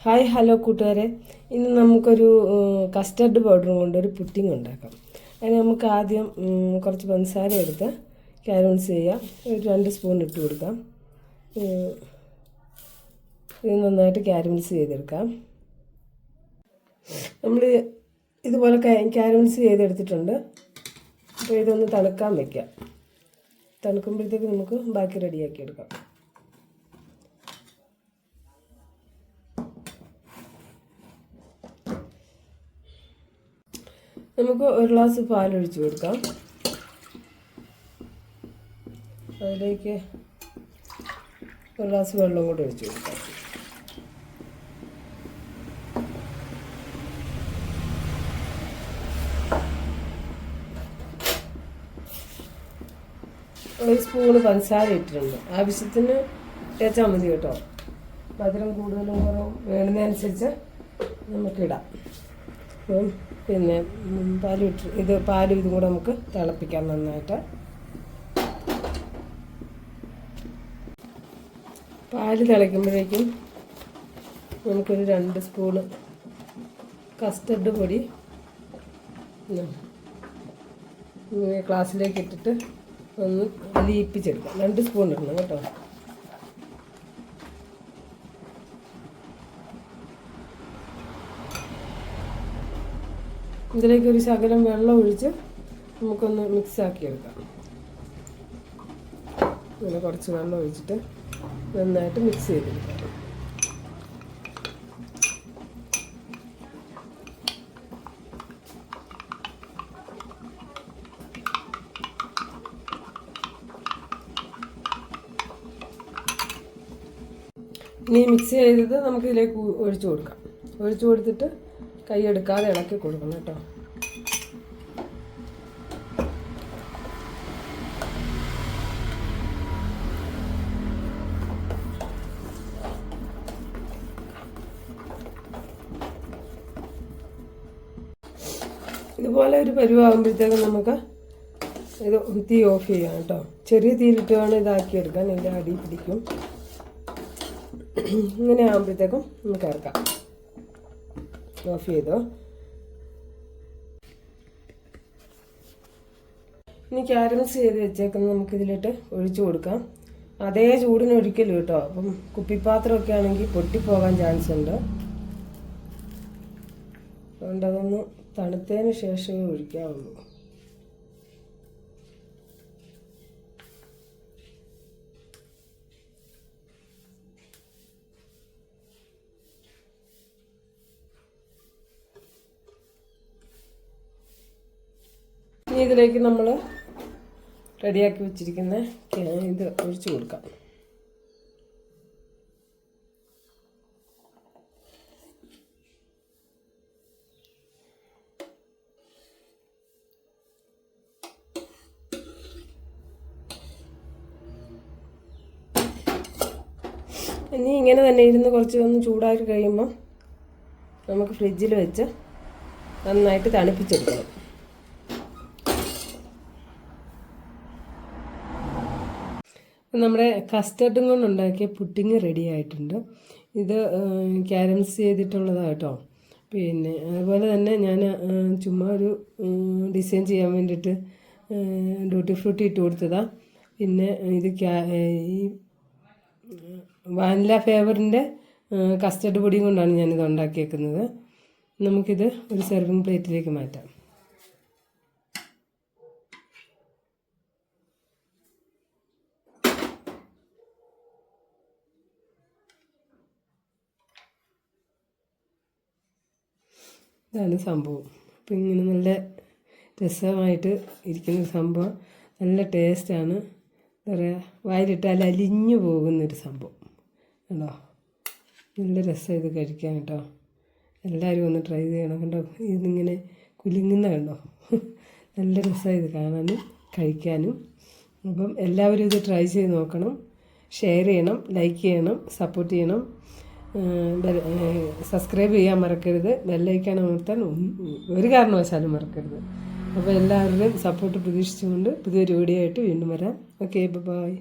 Hi hello കൂട്ടുകാരെ, ഇന്ന് നമുക്കൊരു കസ്റ്റർഡ് പൗഡറും കൊണ്ട് ഒരു പുഡിംഗ് ഉണ്ടാക്കാം. അതിന് നമുക്ക് ആദ്യം കുറച്ച് പഞ്ചസാര എടുത്ത് കാരമൽസ് ചെയ്യാം. ഒരു 2 സ്പൂൺ ഇട്ട് കൊടുക്കാം. ഇത് നന്നായിട്ട് കാരമൽസ് ചെയ്തെടുക്കാം. നമ്മൾ ഇതുപോലെ കാരമൽസ് ചെയ്തെടുത്തിട്ടുണ്ട്. അപ്പോൾ ഇതൊന്ന് തണുക്കാൻ വയ്ക്കാം. തണുക്കുമ്പോഴത്തേക്ക് നമുക്ക് ബാക്കി റെഡിയാക്കി എടുക്കാം. നമുക്ക് ഒരു ഗ്ലാസ് പാലൊഴിച്ച് കൊടുക്കാം. അതിലേക്ക് ഒരു ഗ്ലാസ് വെള്ളം കൂടെ ഒഴിച്ച് കൊടുക്കാം. ഒരു സ്പൂണ് പഞ്ചസാര ഇട്ടിട്ടുണ്ട്. ആവശ്യത്തിന് തേച്ചാൽ മതി കേട്ടോ. മധുരം കൂടുതലും കുറവും വേണ്ടുന്നതനുസരിച്ച് നമുക്കിടാം. പിന്നെ പാലും ഇതും കൂടെ നമുക്ക് തിളപ്പിക്കാം നന്നായിട്ട്. പാല് തിളയ്ക്കുമ്പോഴേക്കും നമുക്കൊരു 2 സ്പൂണ് കസ്റ്റർഡ് പൊടി ഗ്ലാസ്സിലേക്ക് ഇട്ടിട്ട് ഒന്ന് ലയിപ്പിച്ചെടുക്കാം. 2 സ്പൂൺ ഇടണം കേട്ടോ. ഇതിലേക്ക് ഒരു ശകലം വെള്ളം ഒഴിച്ച് നമുക്കൊന്ന് മിക്സാക്കി എടുക്കാം. ഇങ്ങനെ കുറച്ച് വെള്ളം ഒഴിച്ചിട്ട് നന്നായിട്ട് മിക്സ് ചെയ്തെടുക്കാം. ഇനി മിക്സ് ചെയ്തത് നമുക്കിതിലേക്ക് ഒഴിച്ചു കൊടുക്കാം. ഒഴിച്ചു കൊടുത്തിട്ട് കൈ എടുക്കാതെ ഇളക്കി കൊടുക്കണം കേട്ടോ. ഇതുപോലെ ഒരു പരുവാകുമ്പോഴത്തേക്കും നമുക്ക് ഇത് തീ ഓഫ് ചെയ്യാം കേട്ടോ. ചെറിയ തീയിലിട്ട് വേണം ഇതാക്കിയെടുക്കാൻ, ഇതിൻ്റെ അടി പിടിക്കും. ഇങ്ങനെ ആകുമ്പോഴത്തേക്കും നമുക്ക് ഇറക്കാം. ഓഫ് ചെയ്തോ. ഇനി കാരമൽസ് ചെയ്ത് വെച്ചേക്കുന്നത് നമുക്കിതിലിട്ട് ഒഴിച്ചു കൊടുക്കാം. അതേ ചൂടിന് ഒഴിക്കലും കേട്ടോ. അപ്പം കുപ്പിപ്പാത്രമൊക്കെ ആണെങ്കിൽ പൊട്ടിപ്പോകാൻ ചാൻസ് ഉണ്ട്. അതുകൊണ്ട് അതൊന്ന് തണുത്തതിന് ശേഷമേ ഒഴിക്കാവുള്ളൂ. ഇനി ഇതിലേക്ക് നമ്മൾ റെഡിയാക്കി വെച്ചിരിക്കുന്ന ഇത് ഒഴിച്ച് കൊടുക്കാം. ഇനി ഇങ്ങനെ തന്നെ ഇരുന്ന് ഒന്ന് ചൂടാക്കി കഴിയുമ്പോൾ നമുക്ക് ഫ്രിഡ്ജിൽ വെച്ച് നന്നായിട്ട് തണുപ്പിച്ചെടുക്കണം. നമ്മുടെ കസ്റ്റർഡും കൊണ്ടുണ്ടാക്കിയ പുഡിങ് റെഡി ആയിട്ടുണ്ട്. ഇത് കാരമൽസ് ചെയ്തിട്ടുള്ളതാണ് കേട്ടോ. പിന്നെ അതുപോലെ തന്നെ ഞാൻ ചുമ്മാ ഒരു ഡിസൈൻ ചെയ്യാൻ വേണ്ടിയിട്ട് ഡ്യൂട്ടി ഫ്രൂട്ടി ഇട്ട് കൊടുത്തതാണ്. പിന്നെ ഇത് ഈ വാനില ഫ്ലേവറിൻ്റെ കസ്റ്റർഡ് പൊടിയും കൊണ്ടാണ് ഞാനിത് ഉണ്ടാക്കിയേക്കുന്നത്. നമുക്കിത് ഒരു സെർവിങ് പ്ലേറ്റിലേക്ക് മാറ്റാം. ഇതാണ് സംഭവം. അപ്പം ഇങ്ങനെ നല്ല രസമായിട്ട് ഇരിക്കുന്ന സംഭവം, നല്ല ടേസ്റ്റാണ്. എന്താ പറയുക, വായിലിട്ടാൽ അലിഞ്ഞു പോകുന്നൊരു സംഭവം കേട്ടോ. നല്ല രസം ഇത് കഴിക്കാൻ കേട്ടോ. എല്ലാവരും ഒന്ന് ട്രൈ ചെയ്യണം കേട്ടോ. ഇതിങ്ങനെ കുലുങ്ങുന്ന കണ്ടോ, നല്ല രസമാണ് ഇത് കാണാനും കഴിക്കാനും. അപ്പം എല്ലാവരും ഇത് ട്രൈ ചെയ്ത് നോക്കണം. ഷെയർ ചെയ്യണം, ലൈക്ക് ചെയ്യണം, സപ്പോർട്ട് ചെയ്യണം. സബ്സ്ക്രൈബ് ചെയ്യാൻ മറക്കരുത്. ബെല്ലൈക്കൺ അമർത്താൻ ഒരു കാരണവശാലും മറക്കരുത്. അപ്പോൾ എല്ലാവരുടെയും സപ്പോർട്ട് പ്രതീക്ഷിച്ചുകൊണ്ട് പുതിയൊരു വീഡിയോ ആയിട്ട് വീണ്ടും വരാം. Okay, by.